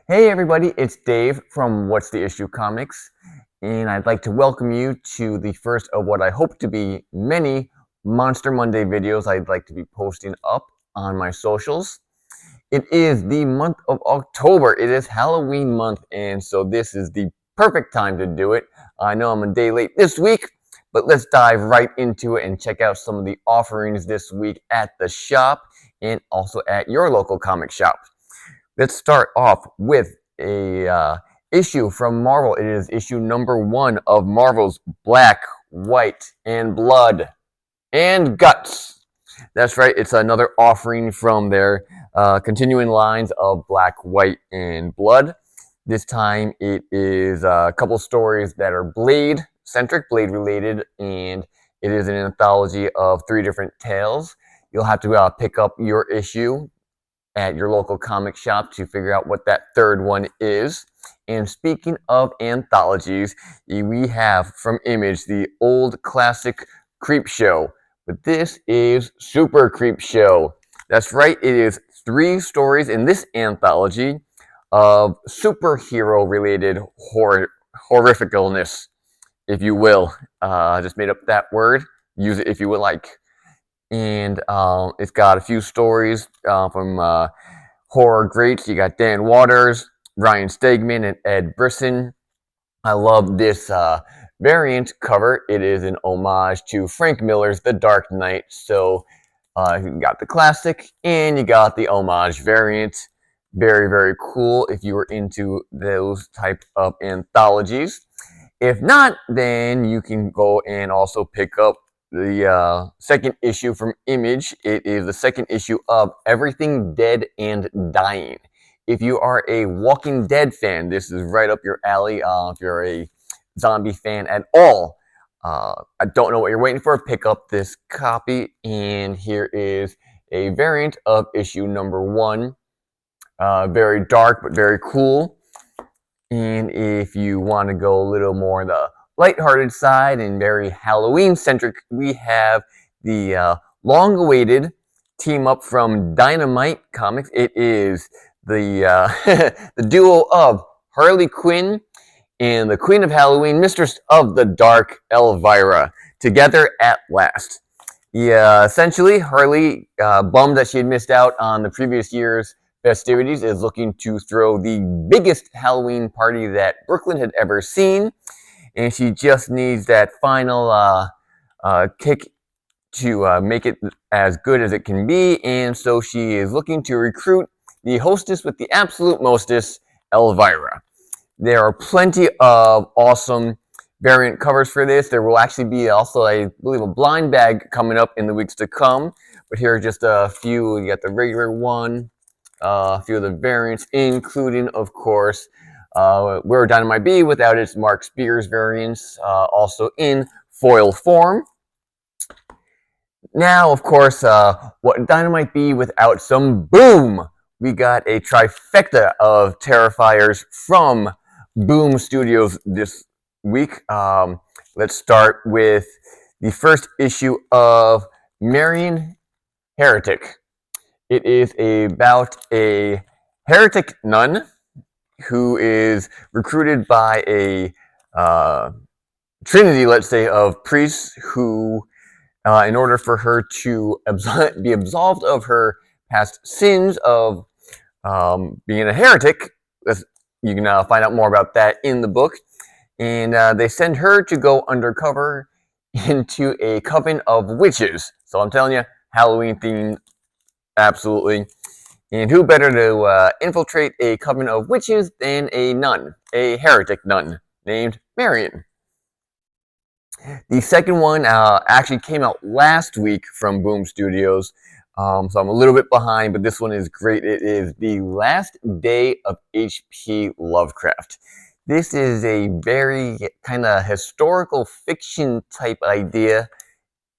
Hey everybody, it's Dave from What's the Issue Comics, and I'd like to welcome you to the first of what I hope to be many Monster Monday videos I'd like to be posting up on my socials. It is the month of October. It is Halloween month, and so this is the perfect time to do it. I know I'm a day late this week, but let's dive right into it and check out some of the offerings this week at the shop and also at your local comic shop. Let's start off with a issue from Marvel. It is issue number 1 of Marvel's Black, White, and Blood and Guts. That's right, it's another offering from their continuing lines of Black, White, and Blood. This time it is a couple stories that are Blade-centric, Blade-related, and it is an anthology of 3 different tales. You'll have to pick up your issue at your local comic shop to figure out what that third one is. And speaking of anthologies, we have from Image the old classic Creep Show, but this is Super Creep Show. That's right, it is 3 stories in this anthology of superhero related horrificalness, if you will. Just made up that word, use it if you would like. And it's got a few stories from horror greats. You got Dan Waters, Ryan Stegman, and Ed Brisson. I love this variant cover. It is an homage to Frank Miller's The Dark Knight. So you got the classic and you got the homage variant. Very, very cool if you were into those type of anthologies. If not, then you can go and also pick up the second issue from Image. It is the second issue of Everything Dead and Dying. If you are a Walking Dead fan, this is right up your alley. If you're a zombie fan at all, I don't know what you're waiting for. Pick up this copy, and here is a variant of issue number 1. Very dark, but very cool. And if you want to go a little more on the lighthearted side and very Halloween-centric, we have the long-awaited team-up from Dynamite Comics. It is the duo of Harley Quinn and the Queen of Halloween, Mistress of the Dark, Elvira, together at last. Yeah, essentially, Harley, bummed that she had missed out on the previous year's festivities, is looking to throw the biggest Halloween party that Brooklyn had ever seen, and she just needs that final kick to make it as good as it can be, and so she is looking to recruit the hostess with the absolute mostest, Elvira. There are plenty of awesome variant covers for this. There will actually be also, I believe, a blind bag coming up in the weeks to come, but here are just a few. You got the regular one, a few of the variants, including, of course, Where Dynamite Be without its Mark Spears variants, also in foil form. Now, of course, what Dynamite Be without some Boom? We got a trifecta of Terrifiers from Boom Studios this week. Let's start with the first issue of Marion Heretic. It is about a heretic nun who is recruited by a trinity, let's say, of priests who, in order for her to be absolved of her past sins of being a heretic, you can find out more about that in the book, and they send her to go undercover into a coven of witches. So I'm telling you, Halloween themed. Absolutely. And who better to infiltrate a coven of witches than a nun, a heretic nun named Marion. The second one actually came out last week from Boom Studios, so I'm a little bit behind, but this one is great. It is The Last Day of H.P. Lovecraft. This is a very kind of historical fiction type idea.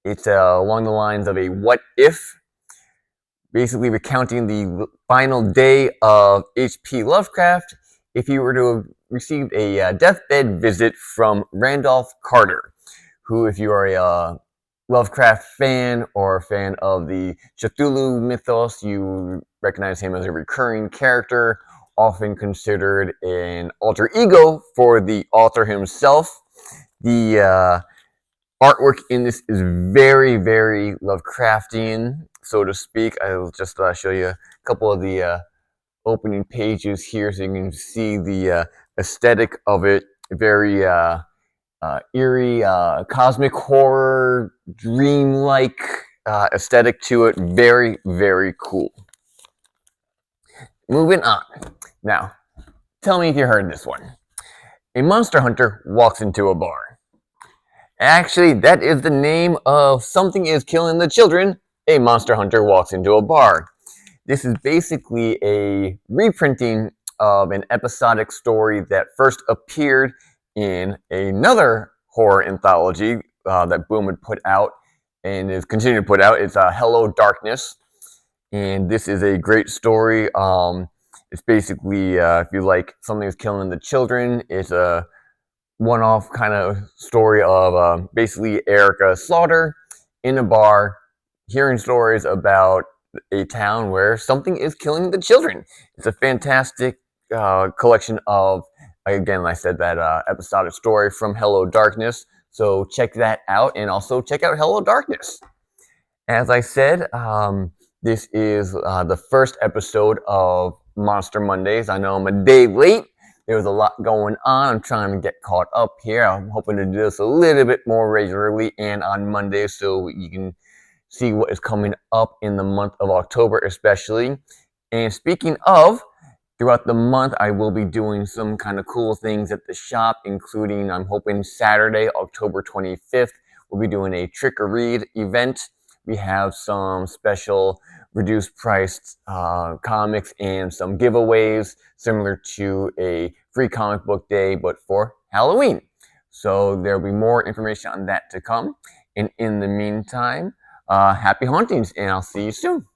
It's along the lines of a what if, basically recounting the final day of H.P. Lovecraft if he were to have received a deathbed visit from Randolph Carter, who, if you are a Lovecraft fan or a fan of the Cthulhu mythos, you recognize him as a recurring character often considered an alter ego for the author himself. The artwork in this is very, very Lovecraftian, so to speak. I'll just show you a couple of the opening pages here so you can see the aesthetic of it. Very eerie, cosmic horror, dreamlike aesthetic to it. Very, very cool. Moving on. Now, tell me if you heard this one. A monster hunter walks into a bar. Actually, that is the name of Something is Killing the Children. A monster hunter walks into a bar. This is basically a reprinting of an episodic story that first appeared in another horror anthology that Boom had put out and is continuing to put out. It's Hello Darkness, and this is a great story. It's basically, if you like Something is Killing the Children, it's a one-off kind of story of basically Erica Slaughter in a bar, hearing stories about a town where something is killing the children. It's a fantastic collection of, again, like I said, that episodic story from Hello Darkness. So check that out, and also check out Hello Darkness. As I said, this is the first episode of Monster Mondays. I know I'm a day late. There was a lot going on. I'm trying to get caught up here. I'm hoping to do this a little bit more regularly and on Mondays so you can see what is coming up in the month of October especially. And speaking of, throughout the month I will be doing some kind of cool things at the shop, including I'm hoping Saturday, October 25th, we'll be doing a trick or read event. We have some special reduced priced comics and some giveaways similar to a free comic book day but for Halloween. So there'll be more information on that to come. And in the meantime, happy hauntings, and I'll see you soon.